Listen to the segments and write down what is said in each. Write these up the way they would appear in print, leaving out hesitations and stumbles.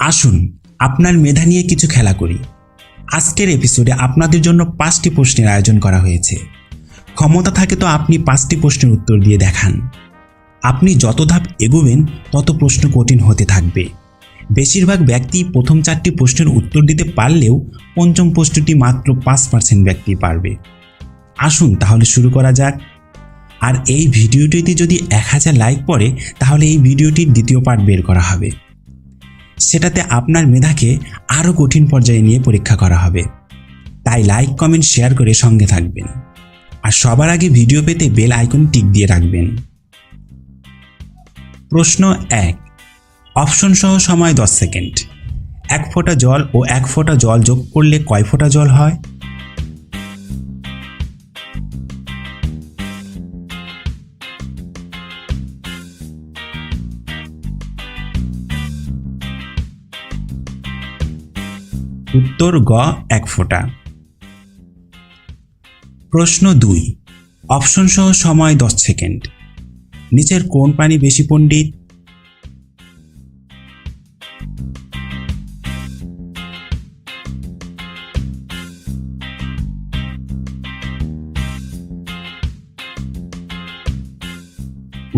আসুন আপনার মেধা নিয়ে কিছু খেলা করি। আজকের এপিসোডে আপনাদের জন্য 5টি প্রশ্নের আয়োজন করা হয়েছে। ক্ষমতা থাকে তো আপনি 5টি প্রশ্নের উত্তর দিয়ে দেখান। আপনি যত ধাপ এগোবেন তত প্রশ্ন কঠিন হতে থাকবে। বেশিরভাগ ব্যক্তি প্রথম 4টি প্রশ্নের উত্তর দিতে পারলেও পঞ্চম প্রশ্নটি মাত্র 5% ব্যক্তি পারবে। আসুন তাহলে শুরু করা যাক। আর এই ভিডিওটিতে যদি 1000 লাইক পড়ে তাহলে এই ভিডিওটির দ্বিতীয় পার্ট বের করা হবে। সেটাতে আপনার মেধাকে আরও কঠিন পর্যায়ে নিয়ে পরীক্ষা করা হবে। তাই লাইক, কমেন্ট, শেয়ার করে সঙ্গে থাকবেন। আর সবার আগে ভিডিও পেতে বেল আইকন টিক দিয়ে রাখবেন। প্রশ্ন 1, অপশন সহ সময় 10 সেকেন্ড। 1 ফোঁটা জল ও 1 ফোঁটা জল যোগ করলে কয় ফোঁটা জল হয়? উত্তর গ, 1 ফোঁটা। প্রশ্ন 2, অপশন সহ সময় 10 সেকেন্ড। নিচের কোন প্রাণী বেশি পণ্ডিত?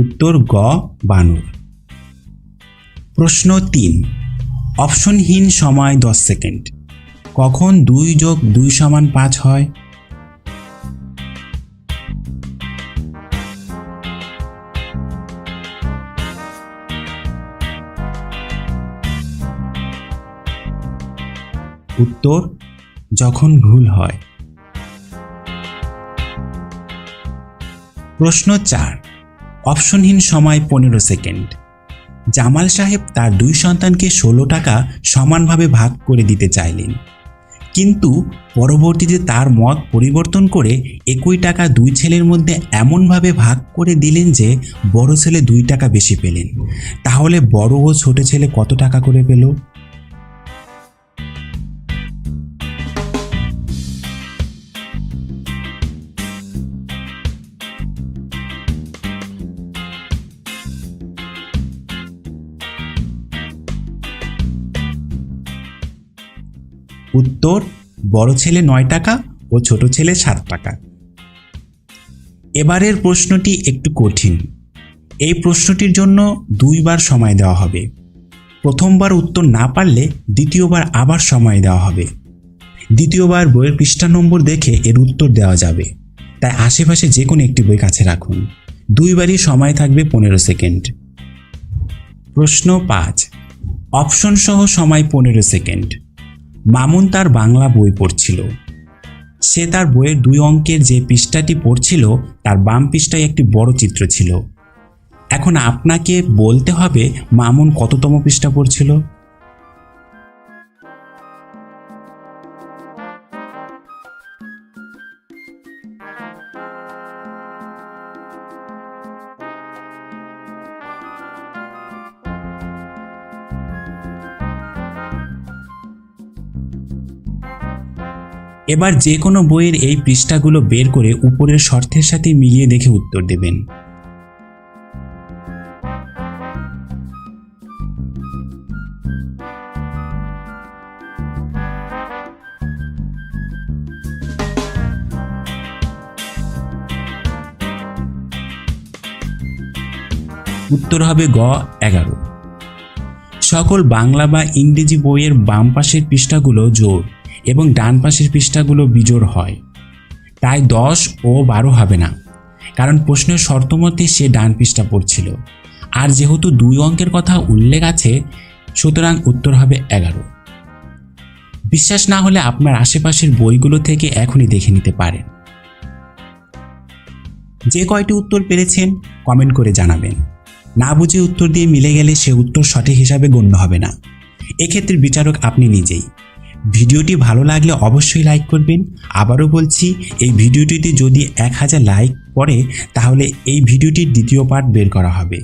উত্তর গ, বানর। প্রশ্ন 3, অপশনহীন সময় 10 সেকেন্ড। কখন 2 যোগ 2 সমান 5 হয়? উত্তর যখন ভুল হয়। প্রশ্ন 4, অপশনহীন সময় 15 সেকেন্ড। জামাল সাহেব তার 2 সন্তানকে 16 টাকা সমানভাবে ভাগ করে দিতে চাইলেন, কিন্তু পরবর্তীতে তার মত পরিবর্তন করে 21 টাকা 2 ছেলের মধ্যে এমনভাবে ভাগ করে দিলেন যে বড় ছেলে 2 টাকা বেশি পেলেন। তাহলে বড় ও ছোট ছেলে কত টাকা করে পেল? উত্তর বড় ছেলে 9 টাকা ও ছোট ছেলে 7 টাকা। এবারের প্রশ্নটি একটু কঠিন। এই প্রশ্নটির জন্য 2 বার সময় দেওয়া হবে। প্রথমবার উত্তর না পারলে দ্বিতীয়বার আবার সময় দেওয়া হবে। দ্বিতীয়বার বইয়ের পৃষ্ঠা নম্বর দেখে এর উত্তর দেওয়া যাবে, তাই আশেপাশে যে কোনো একটি বই কাছে রাখুন। 2 বারই সময় থাকবে 15 সেকেন্ড। প্রশ্ন 5, অপশন সহ সময় 15 সেকেন্ড। মামুন তার বাংলা বই পড়ছিল। সে তার বইয়ের 2 অঙ্কের যে পৃষ্ঠাটি পড়ছিল তার বাম পৃষ্ঠায় একটি বড় চিত্র ছিল। এখন আপনাকে বলতে হবে মামুন কততম পৃষ্ঠা পড়ছিল? এবার যে কোনো বইয়ের এই পৃষ্ঠাগুলো বের করে উপরের শর্তের সাথে মিলিয়ে দেখে উত্তর দেবেন। উত্তর হবে গ, 11। সকল বাংলা বা ইংরেজি বইয়ের বাম পাশের পৃষ্ঠাগুলো জোড় এবং ডান পাশের পৃষ্ঠাগুলো বিজোড় হয়। তাই 10 ও 12 হবে না, কারণ প্রশ্নের শর্ত মতে সে ডান পৃষ্ঠা পড়ছিল। আর যেহেতু 2 অঙ্কের কথা উল্লেখ আছে, সুতরাং উত্তর হবে 11। বিশ্বাস না হলে আপনার আশেপাশের বইগুলো থেকে এখনই দেখে নিতে পারেন। যে কয়টি উত্তর পেরেছেন কমেন্ট করে জানাবেন। না বুঝে উত্তর দিয়ে মিলে গেলে সে উত্তর সঠিক হিসাবে গণ্য হবে না। এক্ষেত্রে বিচারক আপনি নিজেই। ভিডিওটি ভালো লাগলে অবশ্যই লাইক করবেন। আবারও বলছি, এই ভিডিওটিতে যদি 1000 লাইক পড়ে তাহলে এই ভিডিওটির দ্বিতীয় পার্ট বের করা হবে।